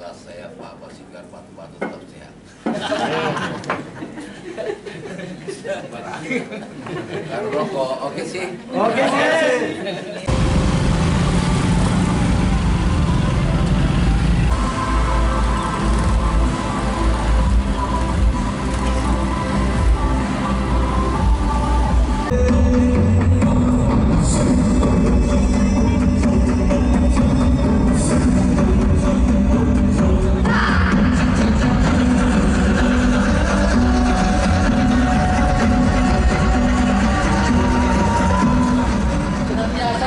Semoga saya Pak Basigar Patu-Patu tetap sehat. Kan rokok, oke sih? Oke sih.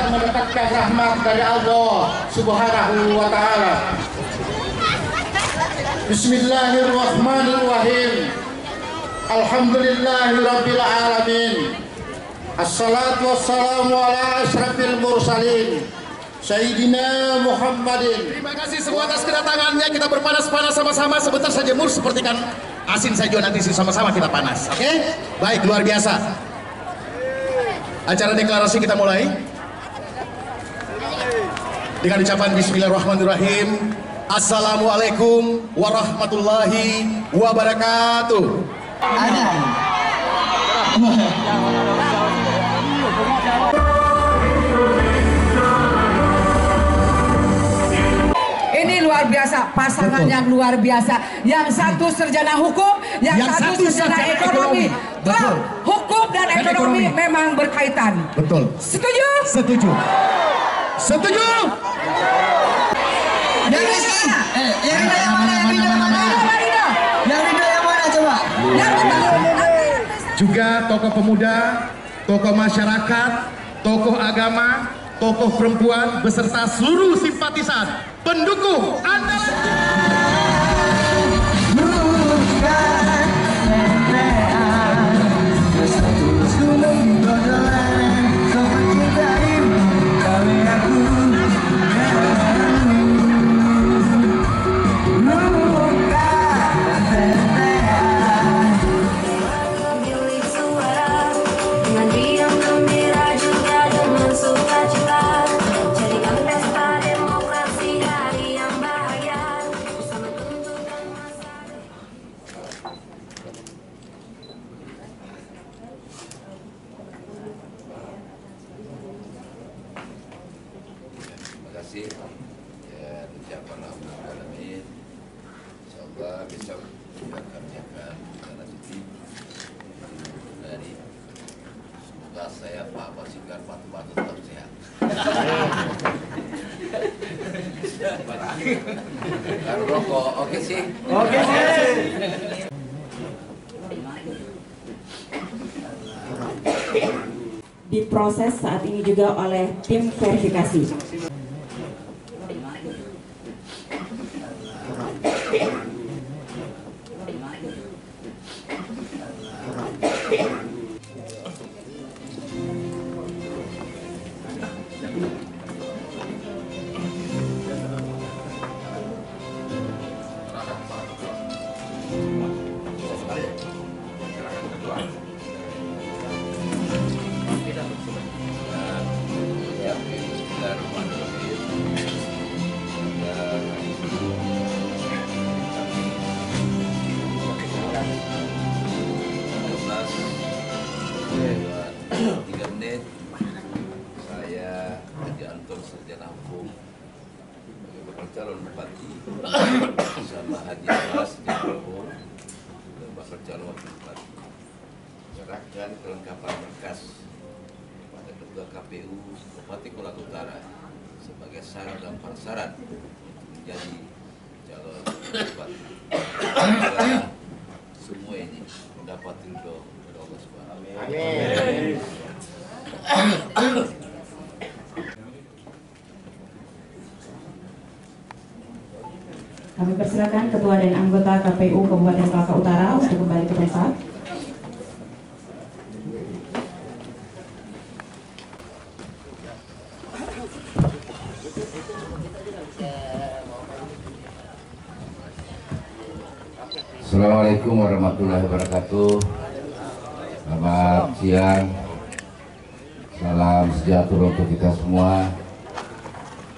Mendapatkan rahmat dari Allah Subhanahu wa ta'ala. Bismillahirrahmanirrahim. Alhamdulillahirabbil alamin. Assalatu wassalamu ala asyrafil mursalin Sayyidina Muhammadin. Terima kasih semua atas kedatangannya. Kita berpanas-panas sama-sama. Sebentar saja Mur, seperti kan asin saja nanti sama-sama kita panas. Oke? Baik, luar biasa. Acara deklarasi kita mulai dengan ucapan Bismillahirrahmanirrahim. Assalamualaikum warahmatullahi wabarakatuh. Ini luar biasa, pasangan yang luar biasa. Yang satu sarjana hukum, yang satu sarjana ekonomi. Betul. Hukum dan ekonomi memang berkaitan. Betul. Setuju? Setuju. Setuju. Yang mana? Yang mana? Yang mana coba? Yang Juga tokoh pemuda, tokoh masyarakat, tokoh agama, tokoh perempuan beserta seluruh simpatisan pendukung Anda. Terima kasih ya ucapan Alhamdulillah. Insyaallah besok kita akan lanjuti dari semoga saya Pak Basigar Patu-Patu tetap sehat. Kan rokok, oke sih? Oke sih. Diproses saat ini juga oleh tim verifikasi. Saya Haji Anton sarjana hukum sebagai bakal calon bupati bersama Haji Abbas di hukum dan bakal calon wakil bupati. Serahkan kelengkapan berkas pada Ketua KPU Kabupaten Kolaka Utara sebagai syarat dan prasyarat menjadi calon bupati. Semoga semua ini mendapat ridho dari Allah Subhanahu wa Ta'ala. Kami persilakan Ketua dan anggota KPU Kabupaten Kolaka Utara untuk kembali ke tempat. Assalamualaikum warahmatullahi wabarakatuh. Selamat siang. Salam sejahtera untuk kita semua.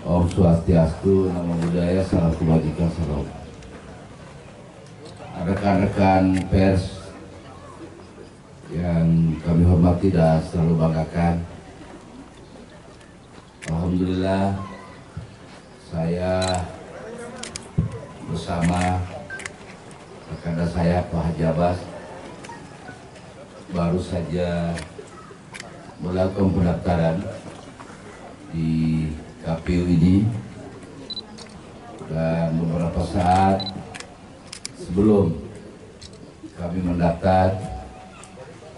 Om Swastiastu, Namo Buddhaya, salam kebajikan, salam. rekan-rekan pers yang kami hormati dan selalu banggakan. Alhamdulillah, saya bersama rekan saya Pak Haji Abbas baru saja melakukan pendaftaran di KPU ini, dan beberapa saat sebelum kami mendaftar,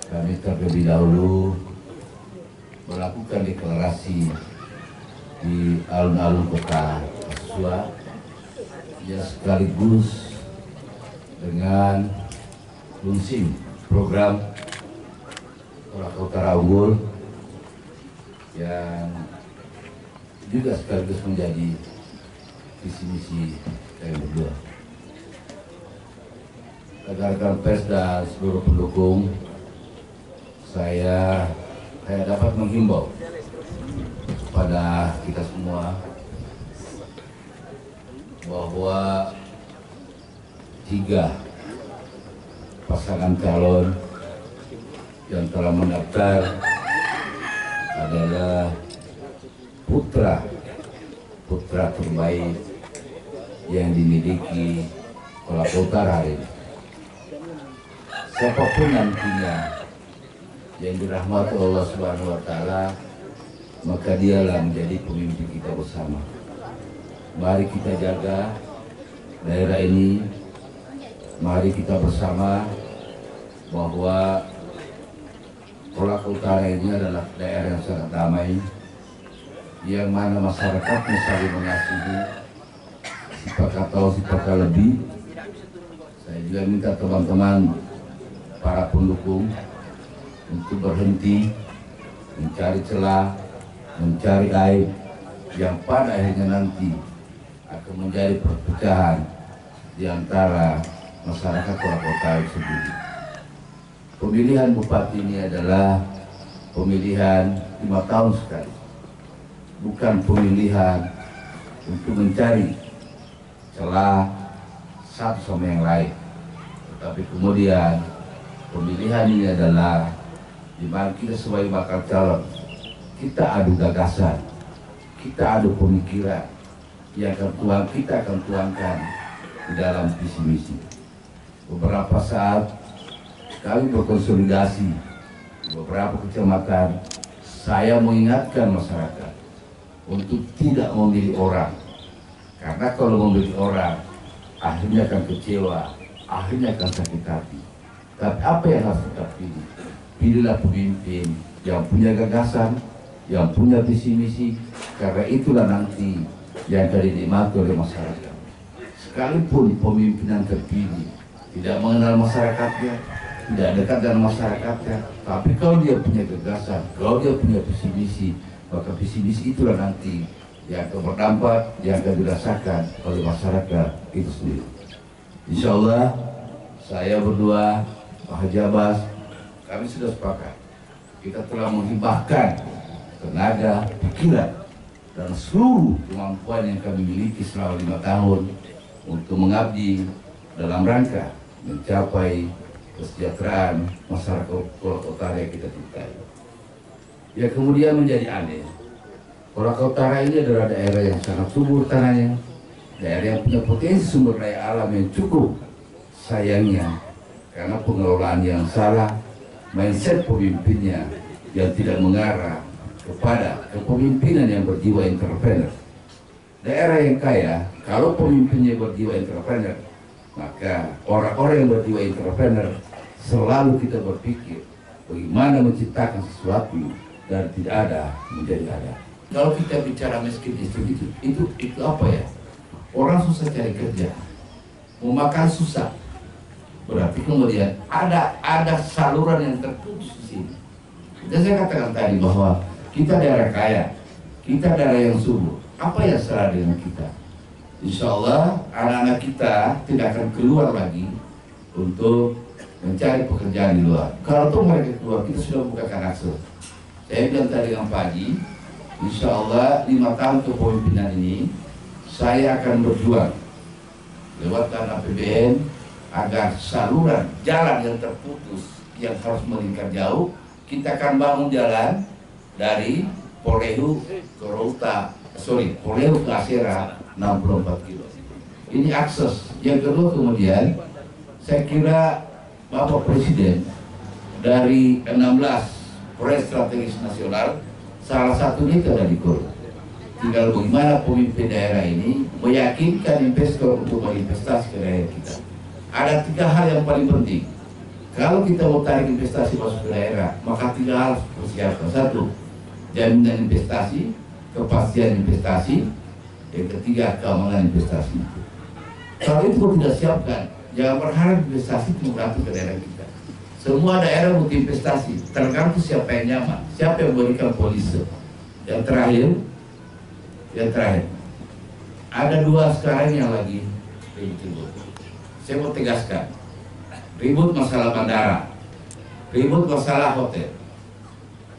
kami terlebih dahulu melakukan deklarasi di alun-alun kota Pasua, ya sekaligus dengan launching program Kolaka Utara Unggul yang juga sekaligus menjadi visi misi kami berdua. Rekan-rekan pers dan seluruh pendukung, saya dapat menghimbau kepada kita semua bahwa 3 pasangan calon yang telah mendaftar adalah putra terbaik yang dimiliki Kolaka Utara hari ini. Siapapun nantinya yang dirahmati Allah Subhanahu wa Ta'ala, maka dialah menjadi pemimpin kita bersama. Mari kita jaga daerah ini, mari kita bersama bahwa Kolaka Utara ini adalah daerah yang sangat damai, yang mana masyarakatnya saling mengasihi, sifat atau sifat lebih. Saya juga minta teman-teman para pendukung untuk berhenti mencari celah, mencari aib yang pada akhirnya nanti akan menjadi perpecahan di antara masyarakat Kolaka Utara sendiri. Pemilihan bupati ini adalah pemilihan 5 tahun sekali, bukan pemilihan untuk mencari celah satu sama yang lain, tetapi kemudian pemilihan ini adalah di mana kita sebagai bakal calon, kita adu gagasan, kita adu pemikiran yang kita akan tuangkan di dalam visi misi. Beberapa saat kami berkonsolidasi di beberapa kecamatan, saya mengingatkan masyarakat untuk tidak memilih orang, karena kalau memilih orang akhirnya akan kecewa, akhirnya akan sakit hati. Tapi apa yang harus kita pilih? Pilihlah pemimpin yang punya gagasan, yang punya visi misi, karena itulah nanti yang akan dinikmati oleh masyarakat. Sekalipun pemimpin yang terpilih tidak mengenal masyarakatnya, tidak dekat dengan masyarakatnya, tapi kalau dia punya gagasan, kalau dia punya visi misi, maka visi misi itulah nanti yang akan berdampak, yang akan dirasakan oleh masyarakat itu sendiri. Insya Allah, saya berdua, Pak Haji Abbas, kami sudah sepakat. Kita telah menghibahkan tenaga, pikiran, dan seluruh kemampuan yang kami miliki selama 5 tahun untuk mengabdi dalam rangka mencapai kesejahteraan masyarakat Kolaka Utara yang kita cintai. Ya, kemudian menjadi aneh, Kolaka Utara ini adalah daerah yang sangat subur tanahnya, daerah yang punya potensi sumber daya alam yang cukup. Sayangnya, karena pengelolaan yang salah, mindset pemimpinnya yang tidak mengarah kepada kepemimpinan yang berjiwa entrepreneur. Daerah yang kaya, kalau pemimpinnya berjiwa entrepreneur, maka orang-orang yang berjiwa entrepreneur selalu kita berpikir bagaimana menciptakan sesuatu dan tidak ada menjadi ada. Kalau kita bicara miskin itu apa ya? Orang susah cari kerja, mau makan susah. Berarti kemudian ada saluran yang terputus di sini. Dan saya katakan tadi bahwa kita daerah kaya, kita daerah yang subur. Apa yang salah dengan kita? Insya Allah anak-anak kita tidak akan keluar lagi untuk mencari pekerjaan di luar. Kalau tuh mereka keluar, kita sudah bukakan akses. Saya bilang tadi dengan Pak Haji, insya Allah 5 tahun kepemimpinan ini saya akan berjuang lewat APBN, agar saluran jalan yang terputus yang harus melingkar jauh, kita akan bangun jalan dari Polehu ke Polehu ke Asera 64 kilo. Ini akses. Yang kedua kemudian, saya kira Bapak Presiden dari 16 proyek strategis nasional, salah satunya itu ada di Gorontalo. Tinggal bagaimana pemimpin daerah ini meyakinkan investor untuk berinvestasi ke daerah kita. Ada 3 hal yang paling penting. Kalau kita mau tarik investasi masuk ke daerah, maka 3 hal harus persiapkan. 1, jaminan investasi, kepastian investasi. Yang ketiga, keamanan investasi. Kalau itu tidak siapkan, jangan berharap investasi itu merambut ke daerah kita. Semua daerah butuh investasi, tergantung siapa yang nyaman, siapa yang memberikan polisi. Yang terakhir, ada 2 sekarang yang lagi ribut. Saya mau tegaskan, ribut masalah bandara, ribut masalah hotel.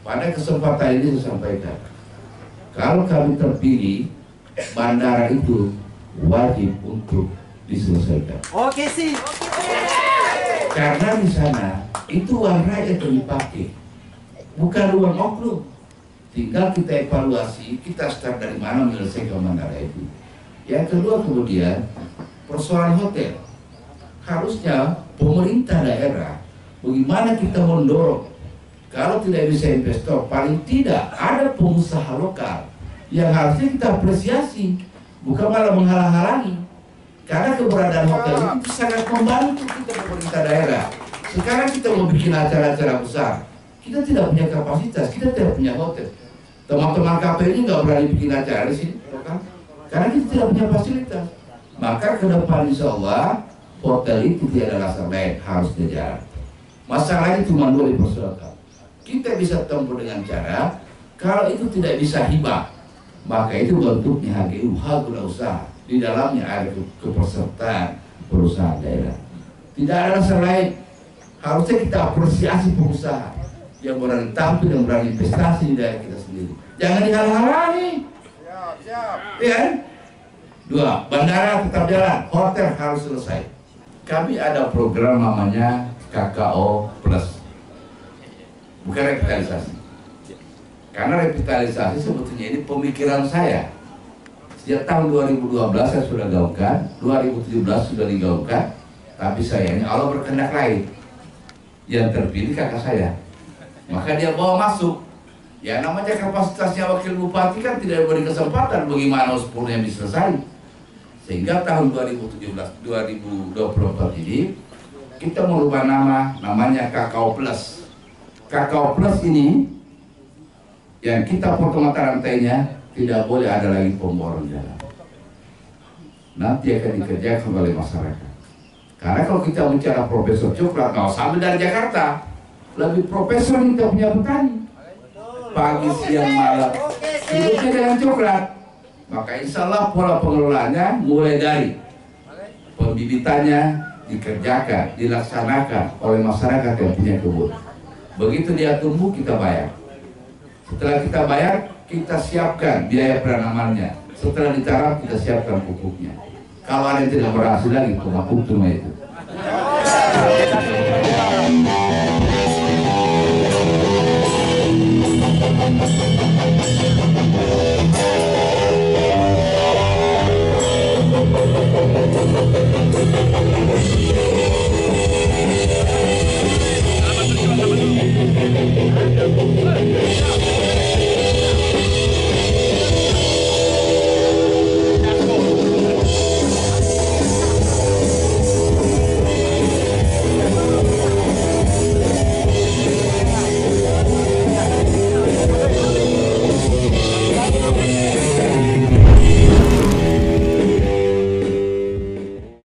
Pada kesempatan ini saya sampaikan, kalau kami terpilih, bandara itu wajib untuk diselesaikan. Oke sih. Karena di sana itu uang rakyat yang dipakai, bukan uang oknum. Tinggal kita evaluasi, kita start dari mana menyelesaikan bandara itu. Yang kedua kemudian, persoalan hotel. Harusnya pemerintah daerah, bagaimana kita mendorong, kalau tidak bisa investor, paling tidak ada pengusaha lokal yang harusnya kita apresiasi, bukan malah menghalang-halangi. Karena keberadaan hotel itu sangat membantu kita pemerintah daerah. Sekarang kita mau bikin acara-acara besar, kita tidak punya kapasitas, kita tidak punya hotel. Teman-teman KPU nggak berani bikin acara di sini, kan? Karena kita tidak punya fasilitas. Maka ke depan insya Allah hotel itu tidak ada alasan lain, harus dijalan. Masalahnya cuma 2 dipersoalkan. Kita bisa tempuh dengan cara, kalau itu tidak bisa hibah, maka itu bentuknya HGU, hak guna usaha. Di dalamnya ada kepesertaan perusahaan daerah. Tidak ada alasan lain. Harusnya kita apresiasi pengusaha yang berani tampil dan berani investasi di daerah kita sendiri. Jangan dihalang-halangi. Siap. Ya. 2, bandara tetap jalan, hotel harus selesai. Kami ada program namanya KKO Plus. Bukan revitalisasi. Karena revitalisasi sebetulnya ini pemikiran saya. Sejak tahun 2012 saya sudah gaungkan, 2017 sudah digaungkan, tapi sayangnya Allah berkehendak lain. Yang terpilih kakak saya, maka dia bawa masuk. Ya namanya kapasitasnya wakil bupati kan tidak diberi kesempatan bagaimana 10-nya bisa selesai. Sehingga tahun 2024 ini kita merubah namanya KKO Plus. KKO Plus ini yang kita potong mata rantainya, tidak boleh ada lagi pemboran jalan. Nanti akan dikerjakan oleh masyarakat. Karena kalau kita bicara Profesor Coklat, nggak usah ambil dari Jakarta, lebih profesor kita punya petani. Pagi, siang, malam, hidupnya dengan coklat. Maka insya Allah pola pengelolaannya mulai dari pembibitannya dikerjakan, dilaksanakan oleh masyarakat yang punya kebun. Begitu dia tumbuh, kita bayar. Setelah kita bayar, kita siapkan biaya penanamannya. Setelah ditanam, kita siapkan pupuknya. Kalau ada yang tidak berhasil lagi, pupuk cuma itu.